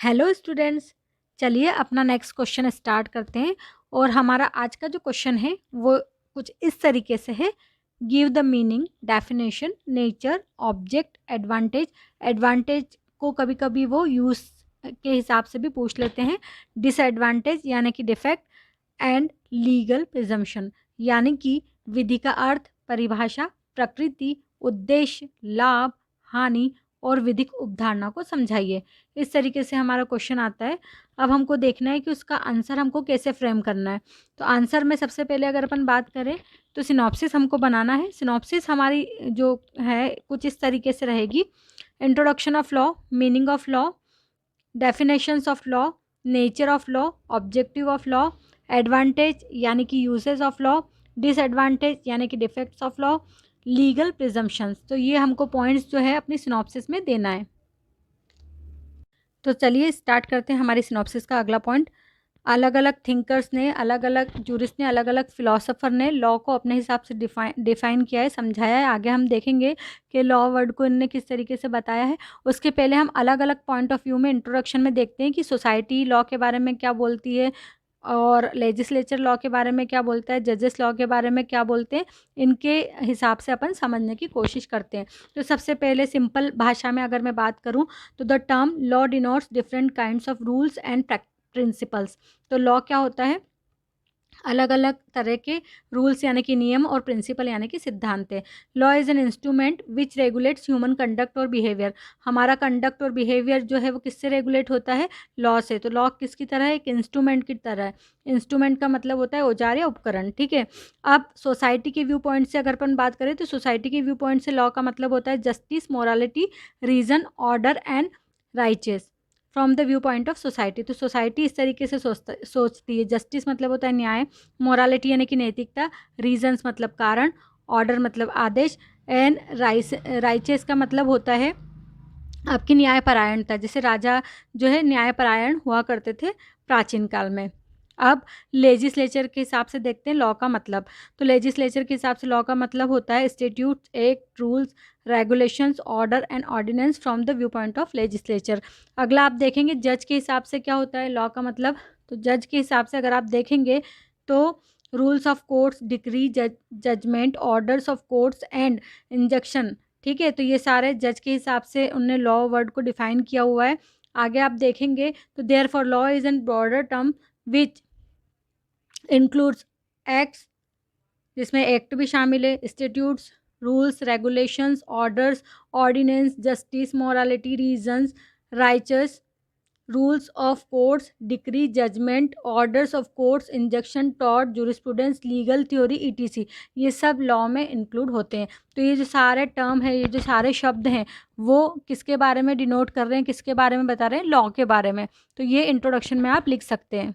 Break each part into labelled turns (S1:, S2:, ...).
S1: Hello students. चलिए अपना next question start करते हैं। और हमारा आज का जो क्वेश्चन है वो कुछ इस तरीके से है। Give the meaning, definition, nature, object, advantage. Advantage को कभी कभी वो यूज के हिसाब से भी पूछ लेते हैं। डिसएडवांटेज यानी कि डिफेक्ट, एंड लीगल प्रिजम्पशन यानी कि विधि का अर्थ, परिभाषा, प्रकृति, उद्देश्य, लाभ, हानि और विधिक उपधारणा को समझाइए। इस तरीके से हमारा क्वेश्चन आता है। अब हमको देखना है कि उसका आंसर हमको कैसे फ्रेम करना है। तो आंसर में सबसे पहले अगर अपन बात करें तो सिनॉप्सिस हमको बनाना है। सिनॉप्सिस हमारी जो है कुछ इस तरीके से रहेगी। Introduction of law, meaning of law, definitions of law, nature of law, objective of law, advantage यानी कि यूजेस ऑफ लॉ, डिसएडवांटेज यानी कि defects of law, legal presumptions. तो ये हमको पॉइंट्स जो है अपनी सिनॉप्सिस में देना है। तो चलिए स्टार्ट करते हैं हमारी सिनॉप्सिस का अगला पॉइंट। अलग अलग थिंकर्स ने, अलग अलग जूरिस्ट ने, अलग अलग फिलोसोफर ने लॉ को अपने हिसाब से डिफाइन किया है, समझाया है। आगे हम देखेंगे कि लॉ वर्ड को इनने किस तरीके से बताया है। उसके पहले हम अलग अलग पॉइंट ऑफ व्यू में इंट्रोडक्शन में देखते हैं कि सोसाइटी लॉ के बारे में क्या बोलती है और लेजिस्लेचर लॉ के बारे में क्या बोलता है, जजेस लॉ के बारे में क्या बोलते हैं। इनके हिसाब से अपन समझने की कोशिश करते हैं। तो सबसे पहले सिंपल भाषा में अगर मैं बात करूं तो the term law denotes different kinds of rules and principles. तो लॉ क्या होता है? अलग अलग तरह के रूल्स यानी कि नियम और प्रिंसिपल यानी कि सिद्धांत है। Law is an instrument which regulates human conduct और बिहेवियर। हमारा कंडक्ट और बिहेवियर जो है वो किससे रेगुलेट होता है? लॉ से। तो लॉ किसकी तरह है? एक इंस्ट्रूमेंट की तरह है। इंस्ट्रूमेंट का मतलब होता है औजार या उपकरण। ठीक है। अब सोसाइटी के व्यू पॉइंट से अगर अपन बात करें तो सोसाइटी के व्यू पॉइंट से लॉ का मतलब होता है justice, morality, reason, order and righteous from the view point of society. तो सोसाइटी इस तरीके से सोचती है। जस्टिस मतलब होता है न्याय, मोरालिटी यानी कि नैतिकता, रीजंस मतलब कारण, ऑर्डर मतलब आदेश, एंड राइचियस का मतलब होता है आपकी न्यायपरायणता। जैसे राजा जो है न्यायपरायण हुआ करते थे प्राचीन काल में। अब लेजिस्लेचर के हिसाब से देखते हैं लॉ का मतलब। तो लेजिस्लेचर के हिसाब से लॉ का मतलब होता है statute, act, rules, regulations, order and ordinance from the view point of legislature. अगला आप देखेंगे जज के हिसाब से क्या होता है लॉ का मतलब। तो जज के हिसाब से अगर आप देखेंगे तो rules of courts, decree, judgment, orders of courts and injunction. ठीक है। तो ये सारे जज के हिसाब से उनने लॉ वर्ड को डिफाइन किया हुआ है। आगे आप देखेंगे तो therefore law is an broader term which includes acts, जिसमें एक्ट भी शामिल है, statutes, rules, regulations, orders, ordinance, justice, morality, reasons, righteous, rules of courts, decree, judgment, orders of courts, injunction, tort, jurisprudence, legal theory, etc. ये सब law में include होते हैं। तो ये जो सारे टर्म है, ये जो सारे शब्द हैं वो किसके बारे में डिनोट कर रहे हैं, किसके बारे में बता रहे हैं? लॉ के बारे में। तो ये इंट्रोडक्शन में आप लिख सकते हैं।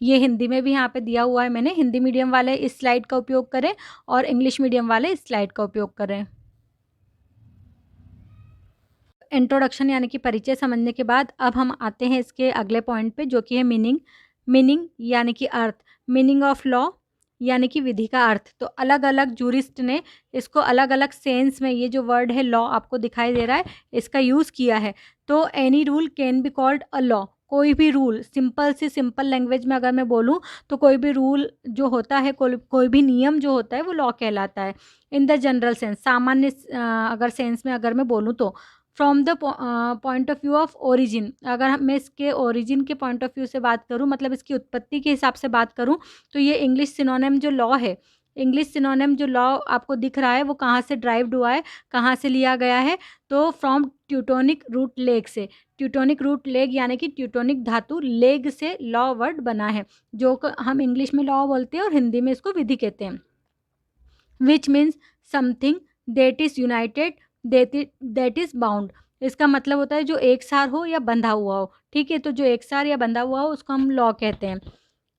S1: ये हिंदी में भी यहाँ पे दिया हुआ है मैंने। हिंदी मीडियम वाले इस स्लाइड का उपयोग करें और इंग्लिश मीडियम वाले इस स्लाइड का उपयोग करें। इंट्रोडक्शन यानी कि परिचय समझने के बाद अब हम आते हैं इसके अगले पॉइंट पे जो कि है मीनिंग। मीनिंग यानी कि अर्थ। मीनिंग ऑफ लॉ यानी कि विधि का अर्थ। तो अलग अलग जूरिस्ट ने इसको अलग अलग सेंस में, ये जो वर्ड है लॉ आपको दिखाई दे रहा है, इसका यूज़ किया है। तो any rule can be called a law. कोई भी रूल, सिंपल से सिंपल लैंग्वेज में अगर मैं बोलूँ तो कोई भी रूल जो होता है, कोई भी नियम जो होता है वो लॉ कहलाता है। इन द जनरल सेंस, सामान्य अगर सेंस में अगर मैं बोलूँ तो from the point of view of origin. अगर मैं इसके ओरिजिन के पॉइंट ऑफ व्यू से बात करूँ, मतलब इसकी उत्पत्ति के हिसाब से बात करूँ, तो ये इंग्लिश सिनोनिम जो लॉ है, इंग्लिश सिनोनिम जो लॉ आपको दिख रहा है वो कहाँ से ड्राइव्ड हुआ है, कहाँ से लिया गया है? तो फ्रॉम ट्यूटोनिक रूट लेग से। ट्यूटोनिक रूट लेग यानी कि ट्यूटोनिक धातु लेग से लॉ वर्ड बना है, जो हम इंग्लिश में लॉ बोलते हैं और हिंदी में इसको विधि कहते हैं। Which means something that is United, that is bound. इसका मतलब होता है जो एक सार हो या बंधा हुआ हो। ठीक है। तो जो एक सार या बंधा हुआ हो उसको हम लॉ कहते हैं।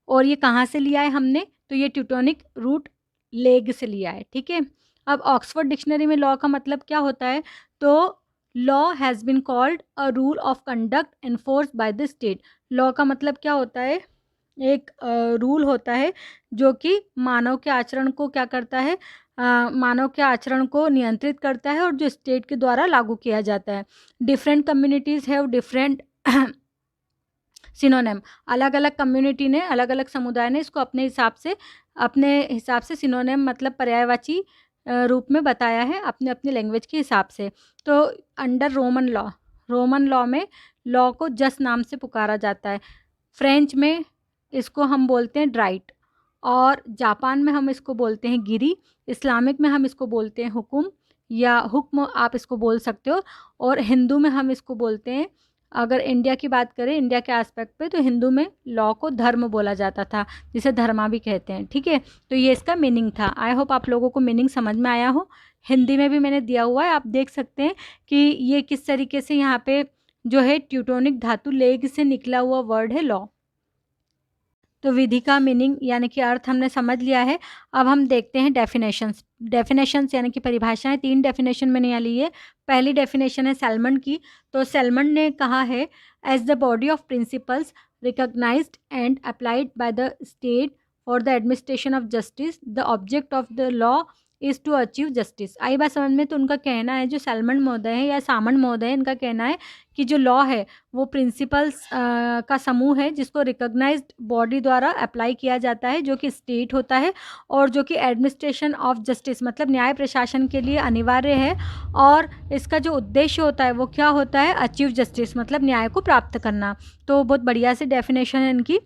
S1: और ये कहाँ से लिया है हमने? तो ये ट्यूटोनिक रूट लेग से लिया है। ठीक है। अब ऑक्सफोर्ड डिक्शनरी में लॉ का मतलब क्या होता है? तो law has been called a rule of conduct enforced by the state. Law का मतलब क्या होता है? एक रूल होता है जो कि मानव के आचरण को क्या करता है? मानव के आचरण को नियंत्रित करता है और जो स्टेट के द्वारा लागू किया जाता है। Different communities have different synonym, अलग अलग कम्युनिटी ने, अलग अलग समुदाय ने इसको अपने हिसाब से सिनोनिम मतलब पर्यायवाची रूप में बताया है अपने अपने लैंग्वेज के हिसाब से। तो अंडर रोमन लॉ में लॉ को जस्ट नाम से पुकारा जाता है। फ्रेंच में इसको हम बोलते हैं ड्राइट, और जापान में हम इसको बोलते हैं गिरी, इस्लामिक में हम इसको बोलते हैं हुकुम या हुक्म आप इसको बोल सकते हो, और हिंदू में हम इसको बोलते हैं, अगर इंडिया की बात करें इंडिया के एस्पेक्ट पे, तो हिंदू में लॉ को धर्म बोला जाता था, जिसे धर्मा भी कहते हैं। ठीक है, तो ये इसका मीनिंग था। आई होप आप लोगों को मीनिंग समझ में आया हो। हिंदी में भी मैंने दिया हुआ है, आप देख सकते हैं कि ये किस तरीके से यहाँ पे जो है ट्यूटोनिक धातु लेग से निकला हुआ वर्ड है लॉ। तो विधि का मीनिंग यानी कि अर्थ हमने समझ लिया है। अब हम देखते हैं डेफिनेशंस यानी कि परिभाषाएं। 3 डेफिनेशन मैंने यहाँ ली है। पहली डेफिनेशन है सैलमन की। तो सैलमन ने कहा है, as the body of principles recognised and applied by the state for the administration of justice, the object of the law is to achieve justice. आई बात समझ में। तो उनका कहना है, जो सैलमन महोदय है या सामन महोदय है, इनका कहना है कि जो लॉ है वो प्रिंसिपल्स का समूह है, जिसको रिकॉग्नाइज्ड बॉडी द्वारा अप्लाई किया जाता है, जो कि स्टेट होता है, और जो कि एडमिनिस्ट्रेशन ऑफ जस्टिस मतलब न्याय प्रशासन के लिए अनिवार्य है। और इसका जो उद्देश्य होता है वो क्या होता है, अचीव जस्टिस मतलब न्याय को प्राप्त करना। तो बहुत बढ़िया से डेफिनेशन है इनकी।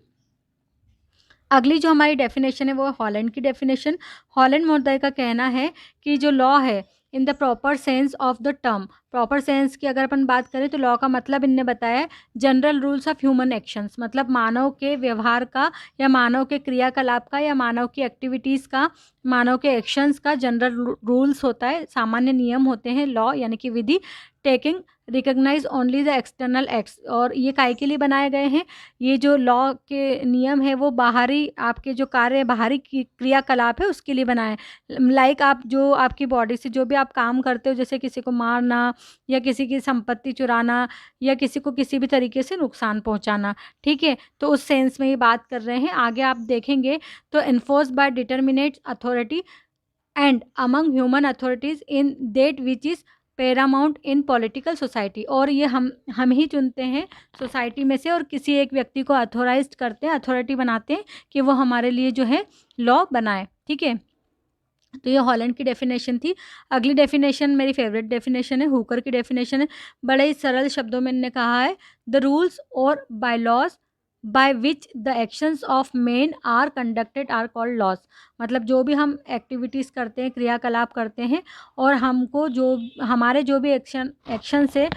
S1: अगली जो हमारी डेफिनेशन है वो है हॉलैंड की डेफिनेशन। हॉलैंड महोदय का कहना है कि जो लॉ है in the proper sense of the term, proper sense की अगर अपन बात करें तो लॉ का मतलब इनने बताया है general rules of human actions, मतलब मानव के व्यवहार का या मानव के क्रियाकलाप का या मानव की एक्टिविटीज़ का, मानव के एक्शंस का जनरल रूल्स होता है, सामान्य नियम होते हैं लॉ यानी कि विधि। Taking recognise only the external acts, और ये काय के लिए बनाए गए हैं, ये जो लॉ के नियम है वो बाहरी आपके जो कार्य बाहरी क्रियाकलाप है उसके लिए बनाए। लाइक आप जो आपकी बॉडी से जो भी आप काम करते हो, जैसे किसी को मारना या किसी की संपत्ति चुराना या किसी को किसी भी तरीके से नुकसान पहुंचाना। ठीक है, तो उस सेंस में ये बात कर रहे हैं। आगे आप देखेंगे तो enforce by determinate authority and among human authorities in that which is paramount in political society, और ये हम ही चुनते हैं सोसाइटी में से और किसी एक व्यक्ति को अथोराइज्ड करते हैं, अथॉरिटी बनाते हैं कि वो हमारे लिए जो है लॉ बनाए। ठीक है, तो ये हॉलैंड की डेफिनेशन थी। अगली डेफिनेशन मेरी फेवरेट डेफिनेशन है, हुकर की डेफिनेशन है। बड़े ही सरल शब्दों में इन्होंने कहा है, द रूल्स और by laws by which the actions of men are conducted are called laws, मतलब जो भी हम एक्टिविटीज़ करते हैं, क्रियाकलाप करते हैं, और हमको जो हमारे जो भी एक्शन से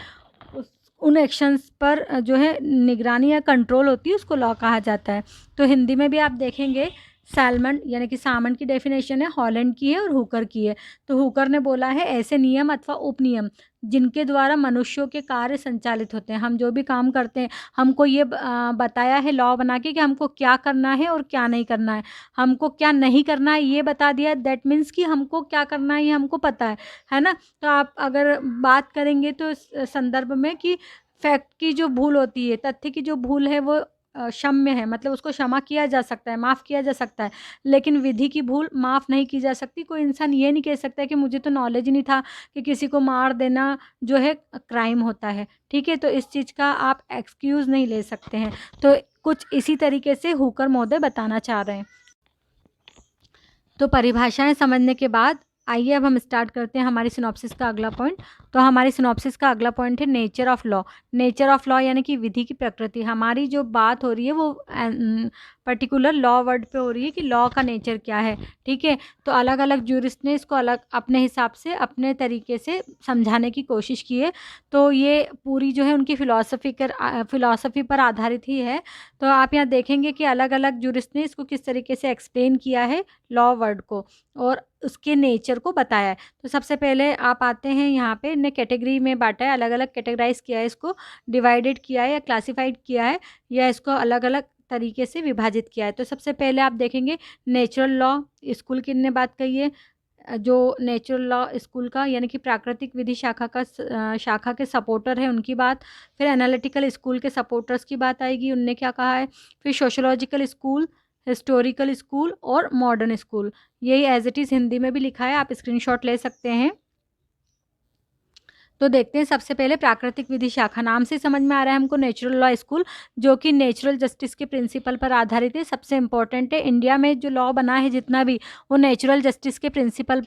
S1: उन एक्शंस पर जो है निगरानी या कंट्रोल होती है उसको लॉ कहा जाता है। तो हिंदी में भी आप देखेंगे सैलमन यानी कि सामन की डेफिनेशन है, हॉलैंड की है और हुकर की है। तो हुकर ने बोला है, ऐसे नियम अथवा उपनियम जिनके द्वारा मनुष्यों के कार्य संचालित होते हैं, हम जो भी काम करते हैं हमको ये बताया है लॉ बना के कि हमको क्या करना है और क्या नहीं करना है, हमको क्या नहीं करना है ये बता दिया। दैट मीन्स कि हमको क्या करना है ये हमको पता है ना। तो आप अगर बात करेंगे तो इस संदर्भ में कि फैक्ट की जो भूल होती है, तथ्य की जो भूल है वो क्षम्य है, मतलब उसको क्षमा किया जा सकता है, माफ़ किया जा सकता है, लेकिन विधि की भूल माफ़ नहीं की जा सकती। कोई इंसान ये नहीं कह सकता कि मुझे तो नॉलेज ही नहीं था कि किसी को मार देना जो है क्राइम होता है। ठीक है, तो इस चीज़ का आप एक्सक्यूज़ नहीं ले सकते हैं। तो कुछ इसी तरीके से हुकर महोदय बताना चाह रहे हैं। तो परिभाषाएं समझने के बाद आइए अब हम स्टार्ट करते हैं हमारी सिनॉप्सिस का अगला पॉइंट। तो हमारी सिनॉप्सिस का अगला पॉइंट है nature of law. Nature of law यानी कि विधि की प्रकृति। हमारी जो बात हो रही है वो पर्टिकुलर लॉ वर्ड पे हो रही है कि लॉ का नेचर क्या है। ठीक है, तो अलग अलग ज्यूरिस्ट ने इसको अलग अपने हिसाब से अपने तरीके से समझाने की कोशिश की है। तो ये पूरी जो है उनकी फिलॉसफी पर आधारित ही है। तो आप यहाँ देखेंगे कि अलग अलग ज्यूरिस्ट ने इसको किस तरीके से एक्सप्लेन किया है लॉ वर्ड को और उसके नेचर को बताया है। तो सबसे पहले आप आते हैं यहाँ पे, इन्हें कैटेगरी में बांटा है, अलग अलग कैटेगराइज किया है, इसको डिवाइडेड किया है या क्लासिफाइड किया है या इसको अलग अलग तरीके से विभाजित किया है। तो सबसे पहले आप देखेंगे नेचुरल लॉ, स्कूल की इन्हें बात कही है। जो नेचुरल लॉ स्कूल का यानी कि प्राकृतिक विधि शाखा के सपोर्टर है उनकी बात। फिर एनालिटिकल स्कूल के सपोर्टर्स की बात आएगी, उनने क्या कहा है। फिर सोशोलॉजिकल स्कूल हिस्टोरिकल स्कूल और मॉडर्न स्कूल। यही एज इट इज़ हिंदी में भी लिखा है, आप स्क्रीनशॉट ले सकते हैं। तो देखते हैं सबसे पहले प्राकृतिक विधि शाखा, नाम से समझ में आ रहा है हमको नेचुरल लॉ स्कूल, जो कि नेचुरल जस्टिस के प्रिंसिपल पर आधारित है। सबसे इम्पोर्टेंट है, इंडिया में जो लॉ बना है जितना भी, वो नेचुरल जस्टिस के प्रिंसिपल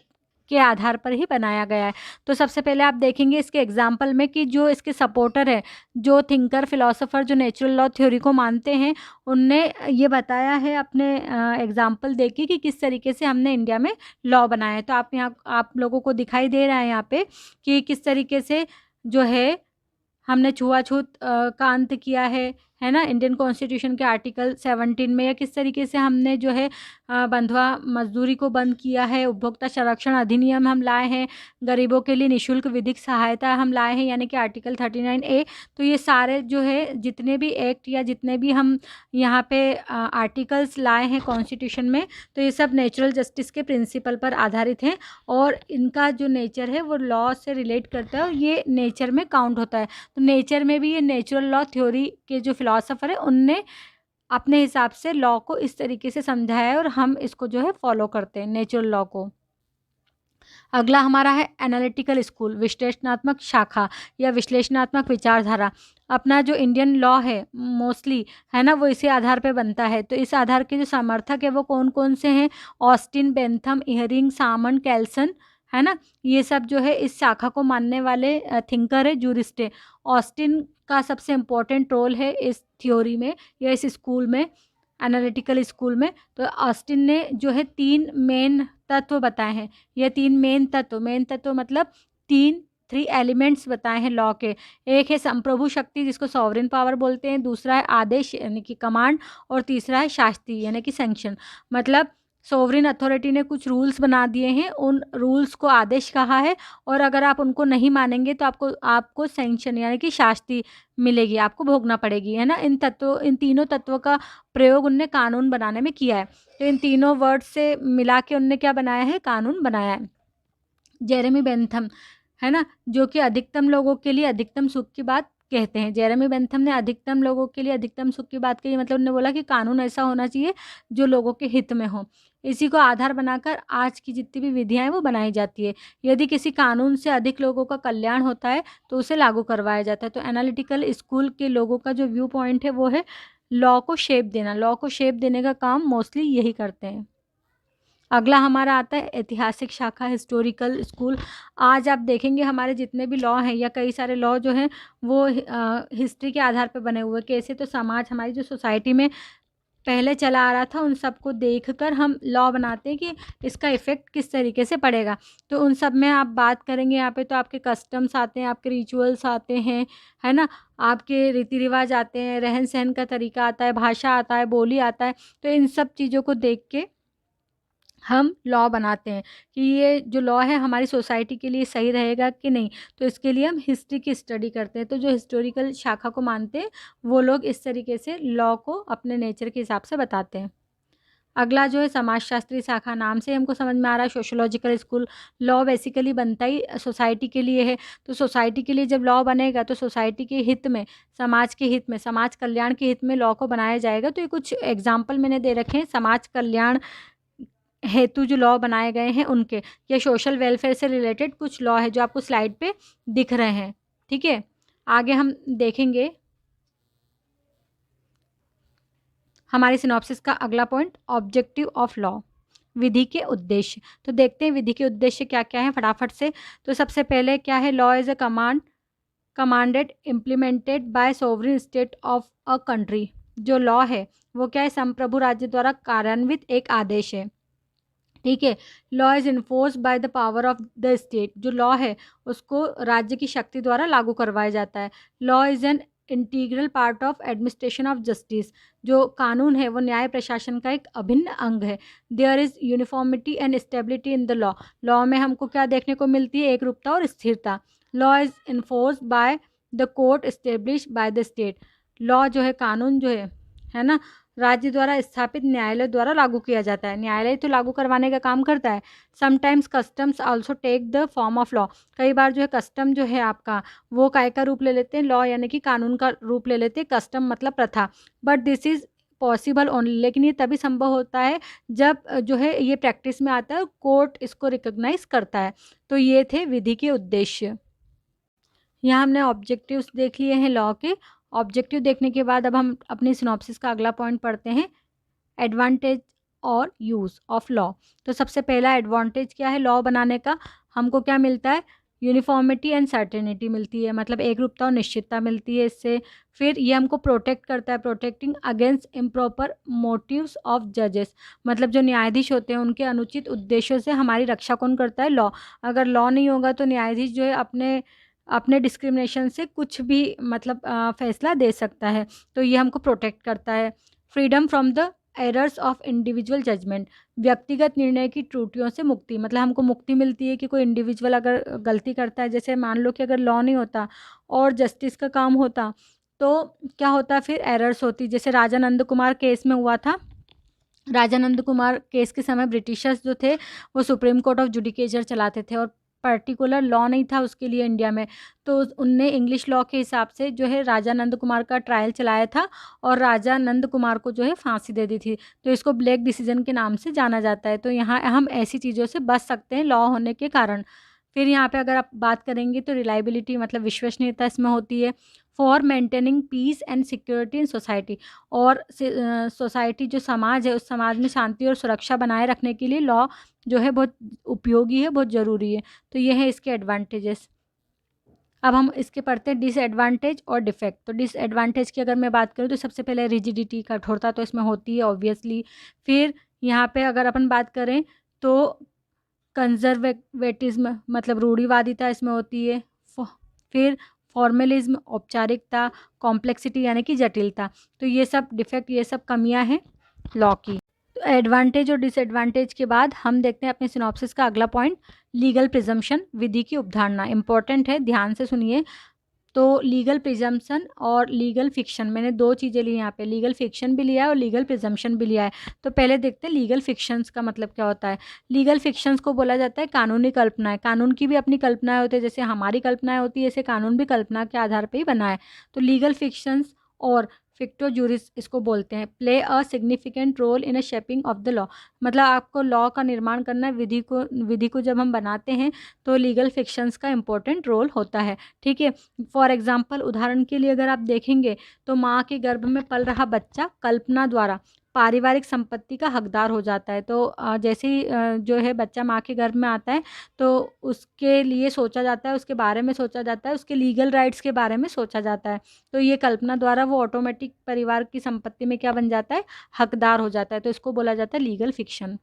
S1: के आधार पर ही बनाया गया है। तो सबसे पहले आप देखेंगे इसके एग्जाम्पल में कि जो इसके सपोर्टर है, जो थिंकर फिलोसोफर जो नेचुरल लॉ थ्योरी को मानते हैं, उनने ये बताया है अपने एग्जाम्पल देके कि किस तरीके से हमने इंडिया में लॉ बनाया है। तो आप लोगों को दिखाई दे रहा है यहाँ पे कि किस तरीके से जो है हमने छुआछूत का अंत किया है ना, इंडियन कॉन्स्टिट्यूशन के आर्टिकल 17 में, या किस तरीके से हमने जो है बंधुआ मजदूरी को बंद किया है, उपभोक्ता संरक्षण अधिनियम हम लाए हैं, गरीबों के लिए निःशुल्क विधिक सहायता हम लाए हैं यानी कि आर्टिकल 39A। तो ये सारे जो है जितने भी एक्ट या जितने भी हम यहाँ पे आर्टिकल्स लाए हैं कॉन्स्टिट्यूशन में, तो ये सब नेचुरल जस्टिस के प्रिंसिपल पर आधारित हैं और इनका जो नेचर है वो लॉ से रिलेट करता है और ये नेचर में काउंट होता है। तो नेचर में भी ये नेचुरल लॉ थ्योरी के जो फिलोसोफर है उनने अपने हिसाब से लॉ को इस तरीके से समझाया है और हम इसको जो है फॉलो करते हैं नेचुरल लॉ को। अगला हमारा है एनालिटिकल स्कूल, विश्लेषणात्मक शाखा या विश्लेषणात्मक विचारधारा। अपना जो इंडियन लॉ है मोस्टली है ना, वो इसी आधार पे बनता है। तो इस आधार के जो समर्थक है वो कौन कौन से हैं? ऑस्टिन, बेंथम, इहरिंग, सामन, कैल्सन, है ना, ये सब जो है इस शाखा को मानने वाले थिंकर है, जूरिस्ट है। ऑस्टिन का सबसे इम्पोर्टेंट रोल है इस थ्योरी में या इस स्कूल में, एनालिटिकल स्कूल में। तो ऑस्टिन ने जो है 3 मेन तत्व बताए हैं। ये 3 मेन तत्व मतलब 3 एलिमेंट्स बताए हैं लॉ के। एक है संप्रभु शक्ति जिसको सॉवरेन पावर बोलते हैं, दूसरा है आदेश यानी कि कमांड, और तीसरा है शास्ति यानी कि सैंक्शन। मतलब सोवरेन अथॉरिटी ने कुछ रूल्स बना दिए हैं, उन रूल्स को आदेश कहा है, और अगर आप उनको नहीं मानेंगे तो आपको सैंक्शन यानी कि शास्ति मिलेगी, आपको भोगना पड़ेगी, है ना। इन तीनों तत्वों का प्रयोग उनने कानून बनाने में किया है। तो इन तीनों वर्ड से मिला के उनने क्या बनाया है? कानून बनाया है। जेरेमी बेंथम, है ना, जो कि अधिकतम लोगों के लिए अधिकतम सुख की बात कहते हैं। जेरेमी बेंथम ने अधिकतम लोगों के लिए अधिकतम सुख की बात कही, मतलब उन्होंने बोला कि कानून ऐसा होना चाहिए जो लोगों के हित में हो। इसी को आधार बनाकर आज की जितनी भी विधियां हैं वो बनाई जाती है। यदि किसी कानून से अधिक लोगों का कल्याण होता है तो उसे लागू करवाया जाता है। तो एनालिटिकल स्कूल के लोगों का जो व्यू पॉइंट है वो है लॉ को शेप देना। लॉ को शेप देने का काम मोस्टली यही करते हैं। अगला हमारा आता है ऐतिहासिक शाखा, हिस्टोरिकल स्कूल। आज आप देखेंगे हमारे जितने भी लॉ हैं या कई सारे लॉ जो हैं वो हिस्ट्री के आधार पर बने हुए। कैसे? तो समाज, हमारी जो सोसाइटी में पहले चला आ रहा था उन सबको देखकर हम लॉ बनाते हैं कि इसका इफ़ेक्ट किस तरीके से पड़ेगा। तो उन सब में आप बात करेंगे यहाँ पे तो आपके कस्टम्स आते हैं, आपके रिचुअल्स आते हैं, है ना, आपके रीति रिवाज आते हैं, रहन सहन का तरीका आता है, भाषा आता है, बोली आता है। तो इन सब चीज़ों को देख के हम लॉ बनाते हैं कि ये जो लॉ है हमारी सोसाइटी के लिए सही रहेगा कि नहीं। तो इसके लिए हम हिस्ट्री की स्टडी करते हैं। तो जो हिस्टोरिकल शाखा को मानते हैं वो लोग इस तरीके से लॉ को अपने नेचर के हिसाब से बताते हैं। अगला जो है समाजशास्त्री शाखा, नाम से हमको समझ में आ रहा है सोशियोलॉजिकल स्कूल। लॉ बेसिकली बनता ही सोसाइटी के लिए है। तो सोसाइटी के लिए जब लॉ बनेगा तो सोसाइटी के हित में, समाज के हित में, समाज कल्याण के हित में लॉ को बनाया जाएगा। तो ये कुछ एग्जाम्पल मैंने दे रखे हैं समाज कल्याण हेतु जो लॉ बनाए गए हैं उनके, या सोशल वेलफेयर से रिलेटेड कुछ लॉ है जो आपको स्लाइड पे दिख रहे हैं। ठीक है, आगे हम देखेंगे हमारी सिनॉप्सिस का अगला पॉइंट, ऑब्जेक्टिव ऑफ लॉ, विधि के उद्देश्य। तो देखते हैं विधि के उद्देश्य क्या क्या है फटाफट से। तो सबसे पहले क्या है? Law is a commanded implemented by sovereign state of a country. जो लॉ है वो क्या है? संप्रभु राज्य द्वारा कार्यान्वित एक आदेश है। ठीक है, law is enforce by the power of the state. जो लॉ है उसको राज्य की शक्ति द्वारा लागू करवाया जाता है। Law is an integral part of administration of justice. जो कानून है वो न्याय प्रशासन का एक अभिन्न अंग है। There is uniformity and stability in the law. Law में हमको क्या देखने को मिलती है? एक रूपता और स्थिरता। Law is enforce by the court establish by the state. Law जो है, कानून जो है ना, राज्य द्वारा स्थापित न्यायालय द्वारा लागू किया जाता है। न्यायालय तो लागू करवाने का काम करता है। Sometimes customs also take the form of law. कई बार जो है कस्टम जो है आपका वो काय का रूप ले लेते हैं? लॉ यानी कि कानून का रूप ले लेते हैं। कस्टम मतलब प्रथा। But this is possible only, लेकिन ये तभी संभव होता है जब जो है ये प्रैक्टिस में आता है, कोर्ट इसको रिकॉग्नाइज करता है। तो ये थे विधि के उद्देश्य। यहाँ हमने ऑब्जेक्टिव्स देख लिए हैं लॉ के। ऑब्जेक्टिव देखने के बाद अब हम अपनी सिनॉप्सिस का अगला पॉइंट पढ़ते हैं, एडवांटेज और यूज़ ऑफ लॉ। तो सबसे पहला एडवांटेज क्या है लॉ बनाने का, हमको क्या मिलता है, यूनिफॉर्मिटी एंड सर्टेनिटी मिलती है, मतलब एक रूपता और निश्चितता मिलती है इससे। फिर ये हमको प्रोटेक्ट करता है, protecting against improper motives of जजेस, मतलब जो न्यायाधीश होते हैं उनके अनुचित उद्देश्यों से हमारी रक्षा कौन करता है, लॉ। अगर लॉ नहीं होगा तो न्यायाधीश जो है अपने डिस्क्रिमिनेशन से कुछ भी मतलब फैसला दे सकता है, तो ये हमको प्रोटेक्ट करता है। Freedom from the errors of individual judgment, व्यक्तिगत निर्णय की त्रुटियों से मुक्ति, मतलब हमको मुक्ति मिलती है कि कोई इंडिविजुअल अगर गलती करता है, जैसे मान लो कि अगर लॉ नहीं होता और जस्टिस का काम होता तो क्या होता, फिर एरर्स होती। जैसे राजा नंद कुमार केस में हुआ था, राजा नंद कुमार केस के समय ब्रिटिशर्स जो थे वो सुप्रीम कोर्ट ऑफ जुडिकेचर चलाते थे और पर्टिकुलर लॉ नहीं था उसके लिए इंडिया में, तो उनने इंग्लिश लॉ के हिसाब से जो है राजा नंद कुमार का ट्रायल चलाया था और राजा नंद कुमार को जो है फांसी दे दी थी। तो इसको ब्लैक डिसीजन के नाम से जाना जाता है। तो यहाँ हम ऐसी चीज़ों से बच सकते हैं लॉ होने के कारण। फिर यहाँ पे अगर आप बात करेंगे तो रिलायबिलिटी, मतलब विश्वसनीयता इसमें होती है। For maintaining peace and security in society, और सोसाइटी जो समाज है उस समाज में शांति और सुरक्षा बनाए रखने के लिए लॉ जो है बहुत उपयोगी है, बहुत ज़रूरी है। तो ये है इसके एडवांटेजेस। अब हम इसके पढ़ते हैं डिसएडवांटेज और डिफेक्ट। तो डिसएडवांटेज की अगर मैं बात करूँ तो सबसे पहले रिजिडिटी, कठोरता तो इसमें होती है ऑब्वियसली। फिर यहाँ पे अगर अपन बात करें तो कंजर्वेटिज्म, मतलब रूढ़िवादिता इसमें होती है। फिर फॉर्मलिज्म, औपचारिकता, कॉम्प्लेक्सिटी यानी कि जटिलता। तो ये सब डिफेक्ट, ये सब कमियां हैं लॉ की। तो एडवांटेज और डिसएडवांटेज के बाद हम देखते हैं अपने सिनॉप्सिस का अगला पॉइंट, लीगल प्रिजम्पशन, विधि की उपधारणा। इंपॉर्टेंट है, ध्यान से सुनिए। तो लीगल प्रिजम्पशन और लीगल फिक्शन, मैंने दो चीज़ें ली यहाँ पे, लीगल फिक्शन भी लिया है और लीगल प्रिजम्पशन भी लिया है। तो पहले देखते हैं लीगल फिक्शंस का मतलब क्या होता है। लीगल फिक्शंस को बोला जाता है कानूनी कल्पनाएं। कानून की भी अपनी कल्पनाएं होती है, जैसे हमारी कल्पनाएं होती है, ऐसे कानून भी कल्पना के आधार पर ही बना है। तो लीगल फिक्शंस और फिक्टो जूरिस इसको बोलते हैं, play a significant role in a shaping of the law, मतलब आपको लॉ का निर्माण करना है, विधि को जब हम बनाते हैं तो लीगल फिक्शंस का इम्पोर्टेंट रोल होता है। ठीक है, फॉर एग्जांपल, उदाहरण के लिए अगर आप देखेंगे तो माँ के गर्भ में पल रहा बच्चा कल्पना द्वारा पारिवारिक संपत्ति का हकदार हो जाता है। तो जैसे ही जो है बच्चा माँ के गर्भ में आता है तो उसके लिए सोचा जाता है, उसके बारे में सोचा जाता है, उसके लीगल राइट्स के बारे में सोचा जाता है। तो ये कल्पना द्वारा वो ऑटोमेटिक परिवार की संपत्ति में क्या बन जाता है, हकदार हो जाता है। तो इसको बोला जाता है लीगल फिक्शन।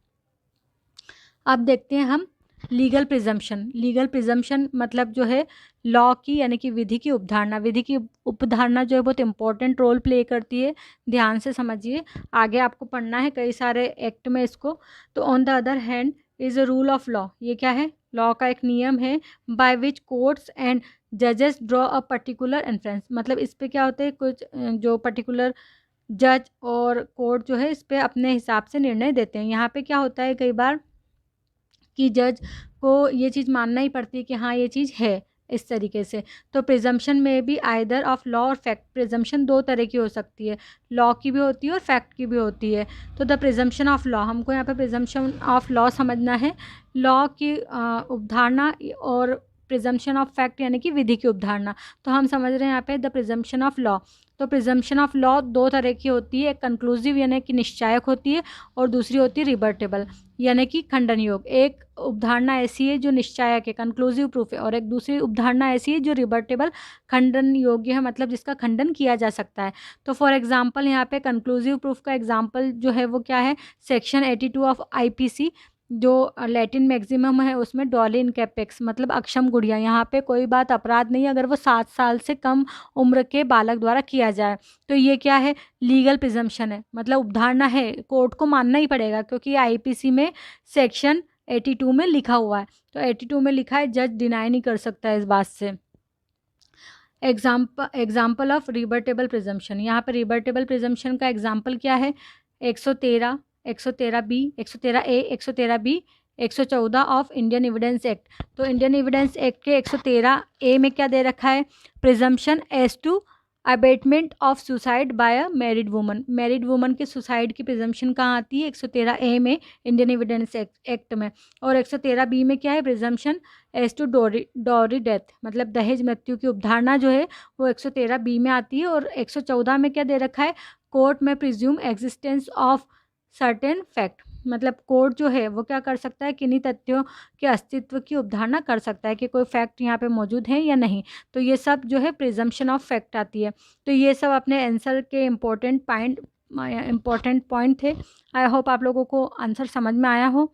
S1: अब देखते हैं हम लीगल प्रिजम्पशन। लीगल प्रिजम्पशन मतलब जो है लॉ की यानी कि विधि की उपधारणा। विधि की उपधारणा जो है बहुत इंपॉर्टेंट रोल प्ले करती है, ध्यान से समझिए, आगे आपको पढ़ना है कई सारे एक्ट में इसको। तो on the other hand is a rule of law, ये क्या है, लॉ का एक नियम है, बाय विच कोर्ट्स एंड जजेस ड्रॉ अ पर्टिकुलर इन्फ्रेंस, मतलब इस पे क्या होते हैं, कुछ जो पर्टिकुलर जज और कोर्ट जो है इस पे अपने हिसाब से निर्णय देते हैं। यहाँ पे क्या होता है कई बार कि जज को ये चीज़ मानना ही पड़ती है कि हाँ ये चीज़ है इस तरीके से। तो प्रिजम्पशन में भी आइदर ऑफ लॉ और फैक्ट, प्रिजम्पशन दो तरह की हो सकती है, लॉ की भी होती है और फैक्ट की भी होती है। तो द प्रिजम्पशन ऑफ लॉ, हमको यहाँ पे प्रिजम्पशन ऑफ लॉ समझना है, लॉ की उपधारणा, और प्रिजम्पशन ऑफ फैक्ट यानी कि विधि की उपधारणा। तो हम समझ रहे हैं यहाँ पे द प्रिजम्पशन ऑफ लॉ। तो प्रिजम्पशन ऑफ लॉ दो तरह की होती है, एक कंक्लूसिव यानी कि निश्चायक होती है और दूसरी होती है रिबर्टेबल यानी कि खंडन योग। एक उपधारणा ऐसी है जो निश्चायक है, कंक्लूसिव प्रूफ है, और एक दूसरी उपधारणा ऐसी है जो रिबर्टेबल, खंडन योग्य है, मतलब जिसका खंडन किया जा सकता है। तो फॉर एग्जांपल यहाँ पे कंक्लूसिव प्रूफ का एग्जांपल जो है वो क्या है, सेक्शन 82 ऑफ आईपीसी जो लैटिन मैक्सिमम है उसमें डॉली इन कैपेक्स, मतलब अक्षम गुड़िया, यहाँ पे कोई बात अपराध नहीं अगर वो 7 साल से कम उम्र के बालक द्वारा किया जाए। तो ये क्या है, लीगल प्रिजम्पशन है, मतलब उपधारणा है, कोर्ट को मानना ही पड़ेगा क्योंकि आईपीसी में सेक्शन 82 में लिखा हुआ है। तो 82 में लिखा है, जज डिनाई नहीं कर सकता इस बात से। एग्जाम्पल ऑफ रिबर्टेबल प्रिजम्पशन, यहाँ पर रिबर्टेबल प्रिजम्पशन का एग्जाम्पल क्या है, 113, 113B, 113A, 113B, 114 of Indian Evidence Act. तो इंडियन एविडेंस एक्ट के 113A में क्या दे रखा है, presumption as to abetment of suicide by a married woman, married woman के सुसाइड की प्रिजम्पशन कहाँ आती है? 113A में, इंडियन एविडेंस एक्ट में। और 113B में क्या है? Presumption as to dowry death, मतलब दहेज मृत्यु की उपधारणा जो है वो 113B में आती है। और 114 में क्या दे रखा है? कोर्ट में presume existence of certain fact, मतलब कोर्ट जो है वो क्या कर सकता है? किन्हीं तथ्यों के अस्तित्व की उपधारणा कर सकता है कि कोई फैक्ट यहाँ पे मौजूद है या नहीं। तो ये सब जो है प्रिजम्पशन ऑफ फैक्ट आती है। तो ये सब अपने आंसर के इम्पोर्टेंट पॉइंट थे। आई होप आप लोगों को आंसर समझ में आया हो।